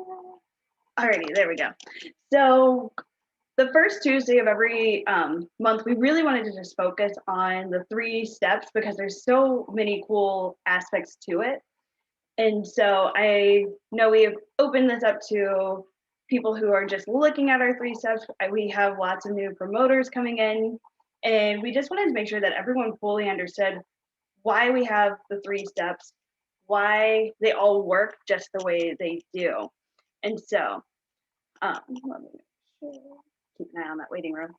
Alrighty, there we go. So the first Tuesday of every month, we really wanted to just focus on the 3 steps because there's so many cool aspects to it. And so I know we have opened this up to people who are just looking at our 3 steps. We have lots of new promoters coming in, and we just wanted to make sure that everyone fully understood why we have the 3 steps, why they all work just the way they do. And so, let me keep an eye on that waiting room.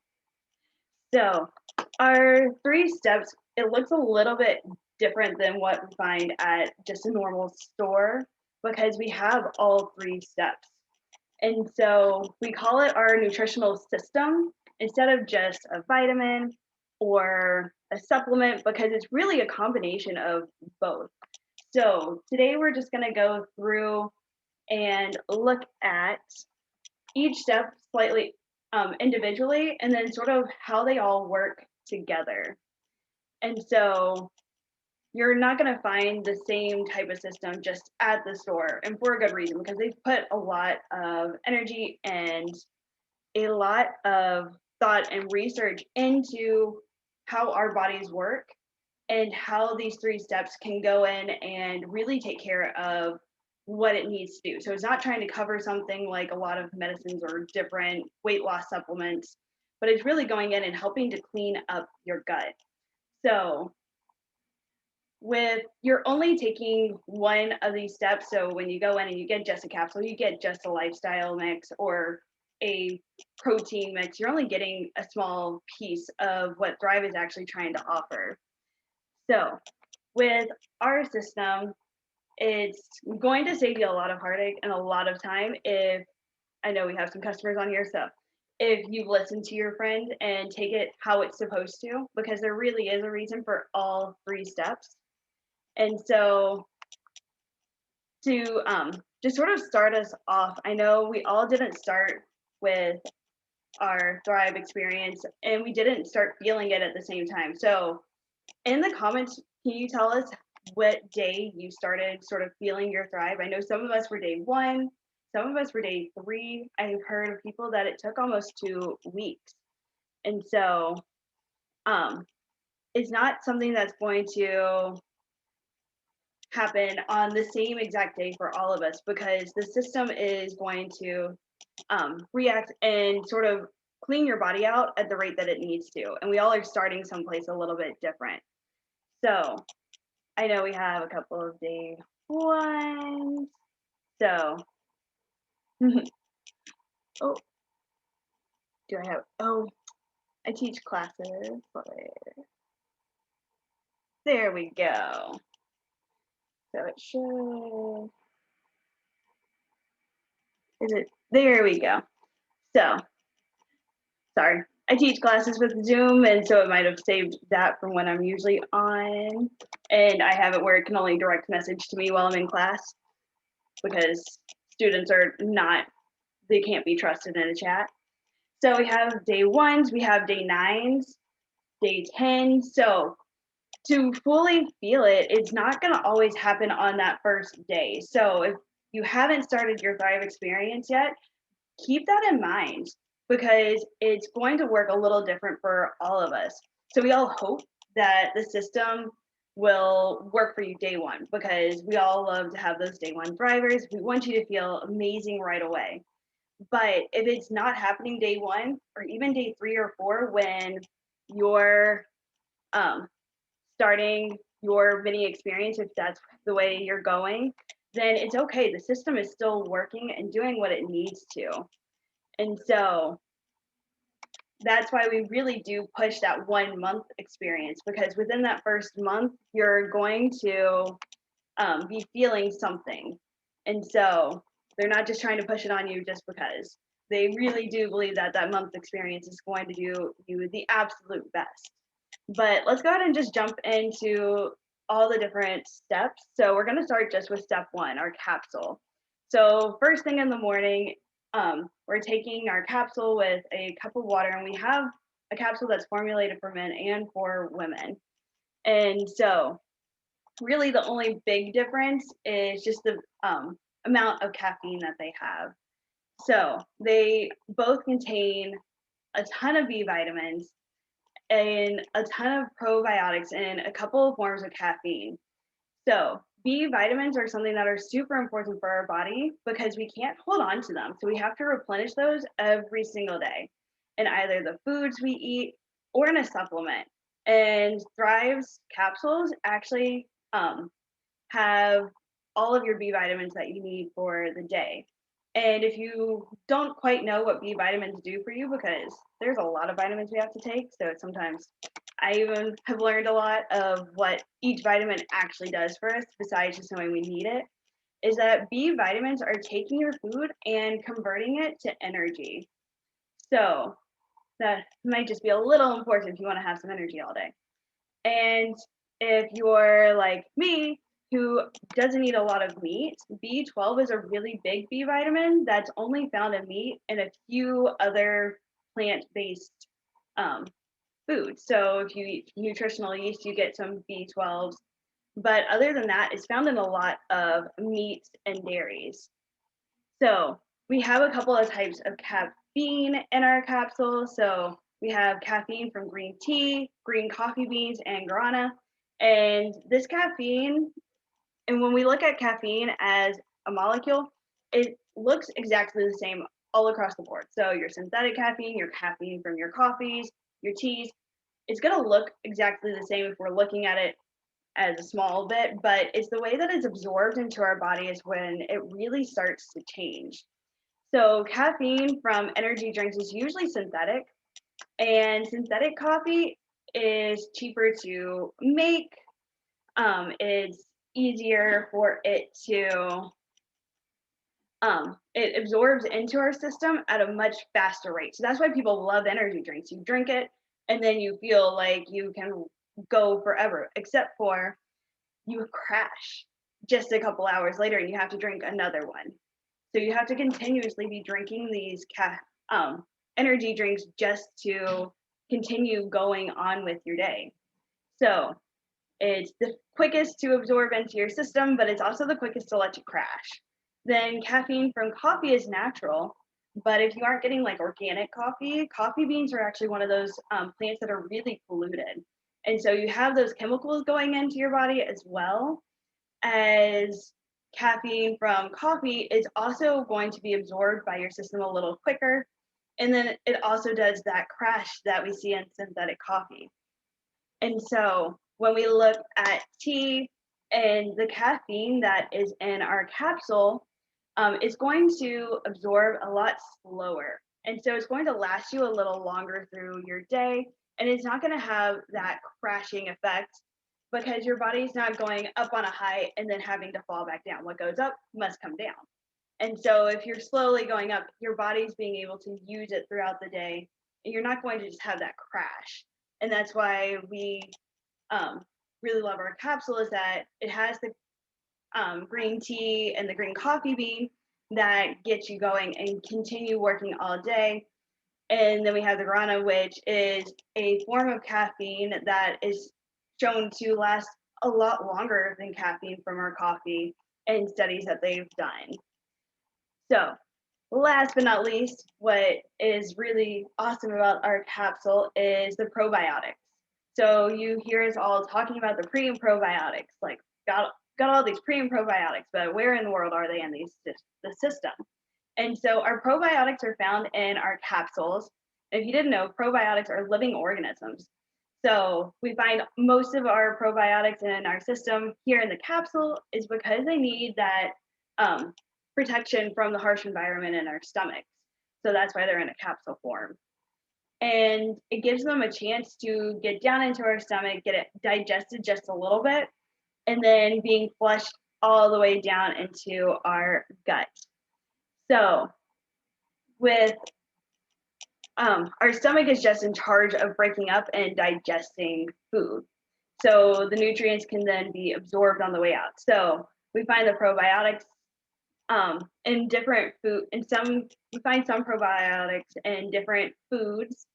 So, our 3 steps, it looks a little bit different than what we find at just a normal store because we have all 3 steps. And so we call it our nutritional system instead of just a vitamin or a supplement because it's really a combination of both. So today we're just going to go through and look at each step slightly individually and then sort of how they all work together. And so you're not going to find the same type of system just at the store, and for a good reason because they've put a lot of energy and a lot of thought and research into how our bodies work and how these 3 steps can go in and really take care of what it needs to do. So it's not trying to cover something like a lot of medicines or different weight loss supplements, but it's really going in and helping to clean up your gut. So with you're only taking one of these steps. So when you go in and you get just a capsule, you get just a lifestyle mix or a protein mix, you're only getting a small piece of what Thrive is actually trying to offer. So with our system, it's going to save you a lot of heartache and a lot of time if I know we have some customers on here, so if you listen to your friend and take it how it's supposed to, because there really is a reason for all 3 steps. And so to just sort of start us off, I know we all didn't start with our Thrive experience and we didn't start feeling it at the same time. So in the comments, can you tell us what day you started sort of feeling your Thrive? I know some of us were day 1, some of us were day 3. I've heard of people that it took almost 2 weeks. And so it's not something that's going to happen on the same exact day for all of us because the system is going to react and sort of clean your body out at the rate that it needs to. And we all are starting someplace a little bit different. So I know we have a couple of day 1s. So, oh, do I have, oh, I teach classes. There we go. So it should, is it, there we go. So, sorry, I teach classes with Zoom, and so it might have saved that from when I'm usually on. And I have it where it can only direct message to me while I'm in class because students are not, they can't be trusted in a chat. So we have day 1s, we have day 9s, day 10. So to fully feel it, it's not going to always happen on that first day. So if you haven't started your Thrive experience yet, keep that in mind because it's going to work a little different for all of us. So we all hope that the system will work for you day 1 because we all love to have those day 1 thrivers. We want you to feel amazing right away. But if it's not happening day 1 or even day 3 or 4 when you're um, starting your mini experience, if that's the way you're going, then it's okay. The system is still working and doing what it needs to. And so that's why we really do push that 1 month experience because within that first month, you're going to be feeling something. And so they're not just trying to push it on you just because. They really do believe that that month experience is going to do you the absolute best. But let's go ahead and just jump into all the different steps. So we're going to start just with step 1, our capsule. So first thing in the morning, we're taking our capsule with a cup of water, and we have a capsule that's formulated for men and for women. And so really the only big difference is just the amount of caffeine that they have. So they both contain a ton of B vitamins and a ton of probiotics and a couple of forms of caffeine. So B vitamins are something that are super important for our body because we can't hold on to them. So we have to replenish those every single day in either the foods we eat or in a supplement. And Thrive's capsules actually have all of your B vitamins that you need for the day. And if you don't quite know what B vitamins do for you, because there's a lot of vitamins we have to take, so sometimes I even have learned a lot of what each vitamin actually does for us, besides just knowing we need it, is that B vitamins are taking your food and converting it to energy. So that might just be a little important if you want to have some energy all day. And if you're like me, who doesn't eat a lot of meat, B12 is a really big B vitamin that's only found in meat and a few other plant-based um, foods. So if you eat nutritional yeast, you get some B12s. But other than that, it's found in a lot of meats and dairies. So we have a couple of types of caffeine in our capsule. So we have caffeine from green tea, green coffee beans, and guarana. And this caffeine, and when we look at caffeine as a molecule, it looks exactly the same all across the board. So your synthetic caffeine, your caffeine from your coffees, your teas, it's going to look exactly the same if we're looking at it as a small bit, but it's the way that it's absorbed into our body is when it really starts to change. So caffeine from energy drinks is usually synthetic, and synthetic coffee is cheaper to make. It's easier for it to it absorbs into our system at a much faster rate. So that's why people love energy drinks. You drink it and then you feel like you can go forever, except for you crash just a couple hours later and you have to drink another one. So you have to continuously be drinking these energy drinks just to continue going on with your day. So it's the quickest to absorb into your system, but it's also the quickest to let you crash. Then caffeine from coffee is natural, but if you aren't getting like organic coffee, coffee beans are actually one of those plants that are really polluted. And so you have those chemicals going into your body as well as caffeine from coffee is also going to be absorbed by your system a little quicker. And then it also does that crash that we see in synthetic coffee. And so when we look at tea and the caffeine that is in our capsule, it's going to absorb a lot slower. And so it's going to last you a little longer through your day. And it's not going to have that crashing effect because your body's not going up on a high and then having to fall back down. What goes up must come down. And so if you're slowly going up, your body's being able to use it throughout the day. And you're not going to just have that crash. And that's why we really love our capsule is that it has the green tea and the green coffee bean that gets you going and continue working all day. And then we have the guarana, which is a form of caffeine that is shown to last a lot longer than caffeine from our coffee in studies that they've done. So last but not least, what is really awesome about our capsule is the probiotics. So you hear us all talking about the pre and probiotics, like got all these pre and probiotics, but where in the world are they in the system? And so our probiotics are found in our capsules. If you didn't know, probiotics are living organisms. So we find most of our probiotics in our system here in the capsule is because they need that protection from the harsh environment in our stomachs. So that's why they're in a capsule form. And it gives them a chance to get down into our stomach, get it digested just a little bit, and then being flushed all the way down into our gut. So with our stomach is just in charge of breaking up and digesting food. So the nutrients can then be absorbed on the way out. So we find the probiotics in different food, and we find some probiotics in different foods,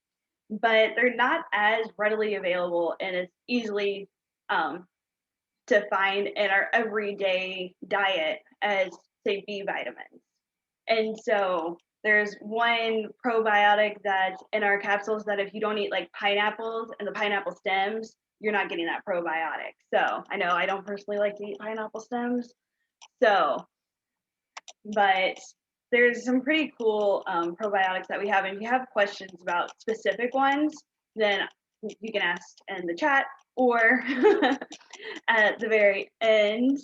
but they're not as readily available and as easily to find in our everyday diet as say, B vitamins. And so there's one probiotic that's in our capsules that if you don't eat like pineapples and the pineapple stems, you're not getting that probiotic. So I know I don't personally like to eat pineapple stems. So, but there's some pretty cool probiotics that we have. And if you have questions about specific ones, then you can ask in the chat or at the very end,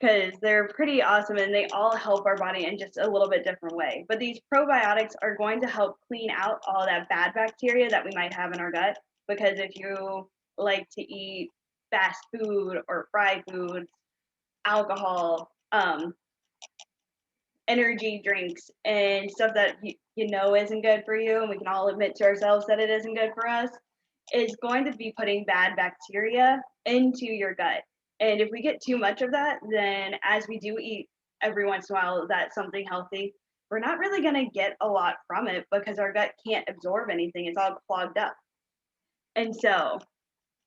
because they're pretty awesome and they all help our body in just a little bit different way. But these probiotics are going to help clean out all that bad bacteria that we might have in our gut. Because if you like to eat fast food or fried foods, alcohol, energy drinks, and stuff that you know isn't good for you, and we can all admit to ourselves that it isn't good for us, is going to be putting bad bacteria into your gut. And if we get too much of that, then as we do eat every once in a while that's something healthy, we're not really going to get a lot from it because our gut can't absorb anything. It's all clogged up. And so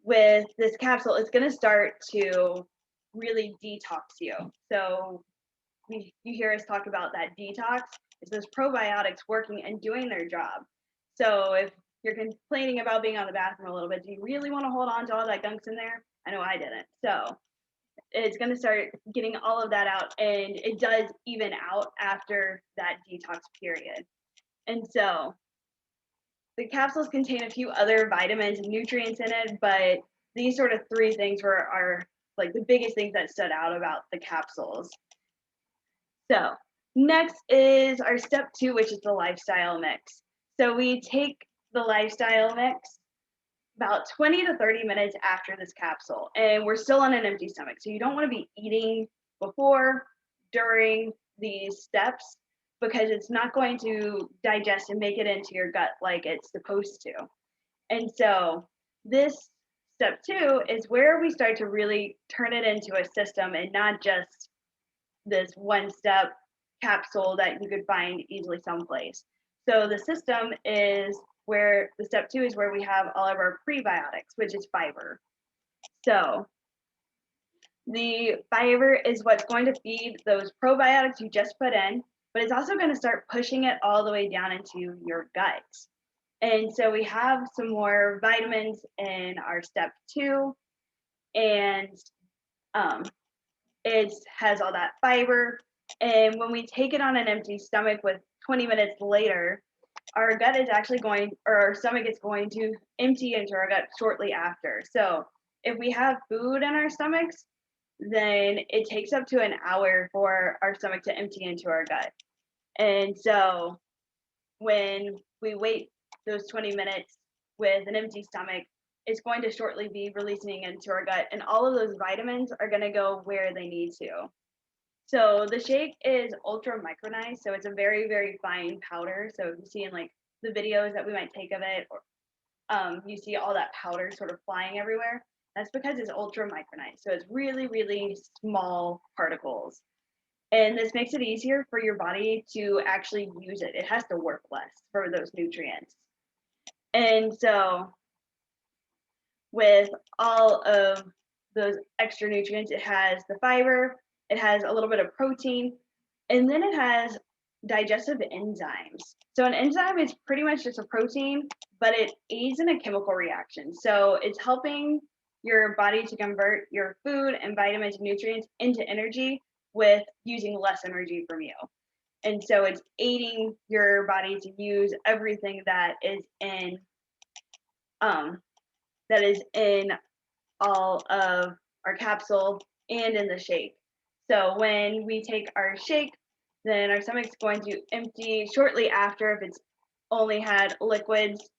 with this capsule, it's going to start to really detox you. So you hear us talk about that detox. It's those probiotics working and doing their job. So if you're complaining about being on the bathroom a little bit, do you really want to hold on to all that gunk's in there? I know I didn't. So it's going to start getting all of that out, and it does even out after that detox period. And so the capsules contain a few other vitamins and nutrients in it, but these sort of three things were are like the biggest things that stood out about the capsules. So next is our step 2, which is the lifestyle mix. So we take the lifestyle mix about 20 to 30 minutes after this capsule, and we're still on an empty stomach. So you don't want to be eating before, during these steps, because it's not going to digest and make it into your gut like it's supposed to. And so this step 2 is where we start to really turn it into a system and not just this one step capsule that you could find easily someplace. So the system is where the step 2 is where we have all of our prebiotics, which is fiber. So the fiber is what's going to feed those probiotics you just put in, but it's also going to start pushing it all the way down into your gut. And so we have some more vitamins in our step 2, and it has all that fiber. And when we take it on an empty stomach with 20 minutes later, our gut is actually going, or our stomach is going to empty into our gut shortly after. So if we have food in our stomachs, then it takes up to an hour for our stomach to empty into our gut. And so when we wait those 20 minutes with an empty stomach, it's going to shortly be releasing into our gut, and all of those vitamins are going to go where they need to. So the shake is ultra micronized, so it's a very, very fine powder. So if you see in like the videos that we might take of it, or you see all that powder sort of flying everywhere, that's because it's ultra micronized. So it's really, really small particles. And this makes it easier for your body to actually use it. It has to work less for those nutrients. And so with all of those extra nutrients, it has the fiber, it has a little bit of protein, and then it has digestive enzymes. So an enzyme is pretty much just a protein, but it aids in a chemical reaction. So it's helping your body to convert your food and vitamins and nutrients into energy with using less energy from you. And so it's aiding your body to use everything that is in all of our capsule and in the shake. So when we take our shake, then our stomach's going to empty shortly after if it's only had liquids,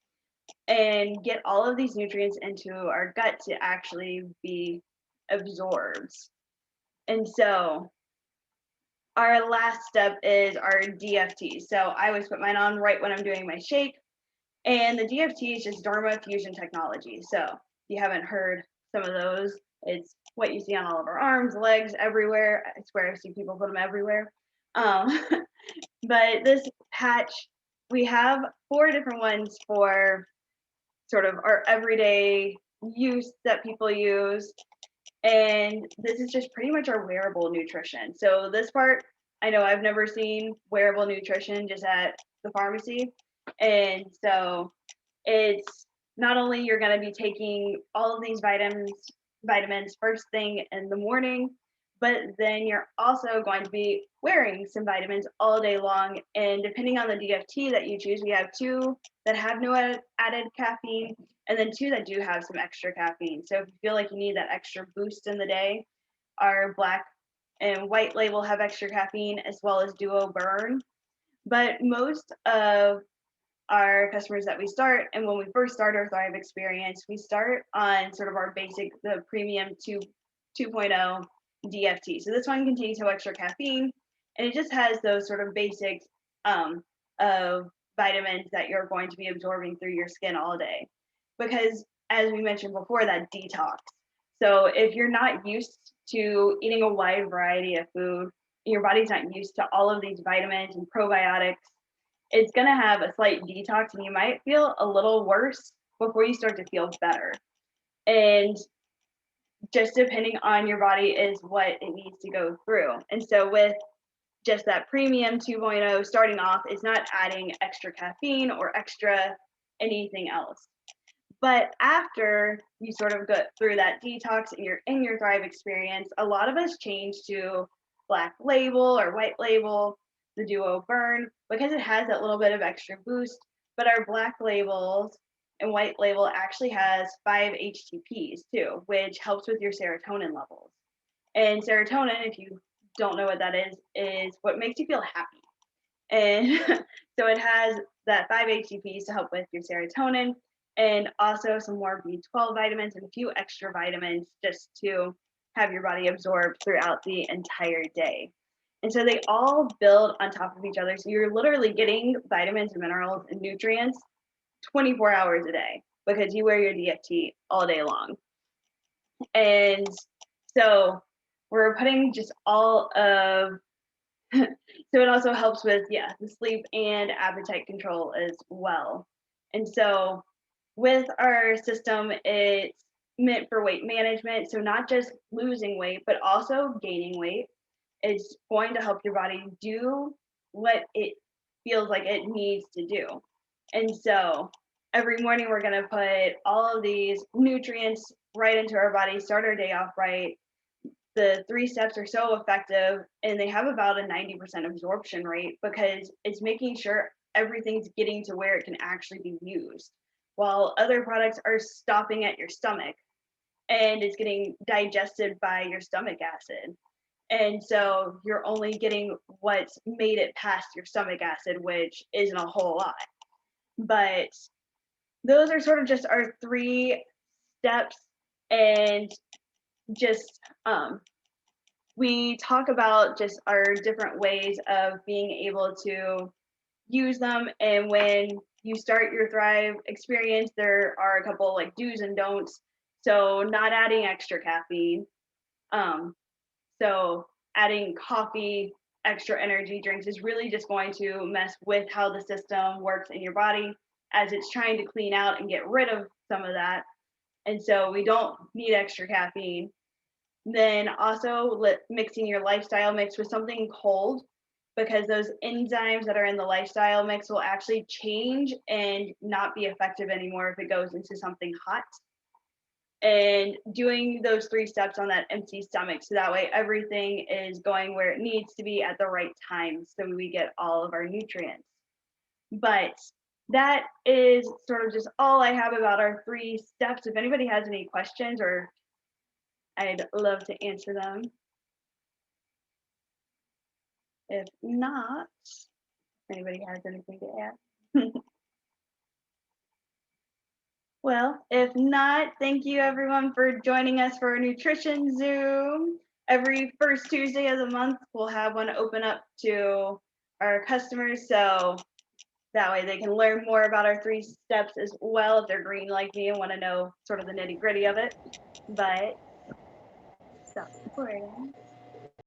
and get all of these nutrients into our gut to actually be absorbed. And so our last step is our DFT. So I always put mine on right when I'm doing my shake. And the DFT is just Dharma Fusion Technology. So if you haven't heard some of those, it's what you see on all of our arms, legs, everywhere. I swear I see people put them everywhere. But this patch, we have 4 different ones for sort of our everyday use that people use. And this is just pretty much our wearable nutrition. So this part I know I've never seen wearable nutrition just at the pharmacy. And so it's not only you're going to be taking all of these vitamins first thing in the morning, but then you're also going to be wearing some vitamins all day long. And depending on the DFT that you choose, we have two that have no added caffeine, and then two that do have some extra caffeine. So if you feel like you need that extra boost in the day, our black and white label have extra caffeine as well as Duo Burn. But most of our customers that we start, and when we first start our Thrive experience, we start on sort of our basic, the premium 2.0 DFT. So this one contains no extra caffeine, and it just has those sort of basics of vitamins that you're going to be absorbing through your skin all day. Because as we mentioned before, that detox. So if you're not used to eating a wide variety of food, your body's not used to all of these vitamins and probiotics, it's going to have a slight detox and you might feel a little worse before you start to feel better. And just depending on your body is what it needs to go through. And so with just that premium 2.0 starting off, it's not adding extra caffeine or extra anything else. But after you sort of go through that detox and you're in your Thrive experience, a lot of us change to black label or white label, the Duo Burn, because it has that little bit of extra boost. But our black labels and white label actually has 5-HTPs too, which helps with your serotonin levels. And serotonin, if you don't know what that is what makes you feel happy. And so it has that 5-HTPs to help with your serotonin, and also some more B12 vitamins and a few extra vitamins just to have your body absorb throughout the entire day. And so they all build on top of each other. So you're literally getting vitamins and minerals and nutrients 24 hours a day because you wear your DFT all day long. And so we're putting just all of so it also helps with the sleep and appetite control as well. And so with our system, it's meant for weight management, so not just losing weight but also gaining weight. It's going to help your body do what it feels like it needs to do. And so every morning we're going to put all of these nutrients right into our body, start our day off right. The 3 steps are so effective, and they have about a 90% absorption rate because it's making sure everything's getting to where it can actually be used, while other products are stopping at your stomach and it's getting digested by your stomach acid. And so you're only getting what's made it past your stomach acid, which isn't a whole lot. But those are sort of just our 3 steps. And just we talk about just our different ways of being able to use them. And when you start your Thrive experience, there are a couple like do's and don'ts. So not adding extra caffeine. So adding coffee, extra energy drinks is really just going to mess with how the system works in your body as it's trying to clean out and get rid of some of that. And so we don't need extra caffeine. Then also mixing your lifestyle mix with something cold, because those enzymes that are in the lifestyle mix will actually change and not be effective anymore if it goes into something hot. And doing those 3 steps on that empty stomach, so that way everything is going where it needs to be at the right time so we get all of our nutrients. But that is sort of just all I have about our 3 steps. If anybody has any questions, or I'd love to answer them. If not, anybody has anything to add? Well, if not, thank you everyone for joining us for a nutrition Zoom. Every first Tuesday of the month, we'll have one open up to our customers, so that way they can learn more about our 3 steps as well if they're green like me and want to know sort of the nitty gritty of it. But stop recording.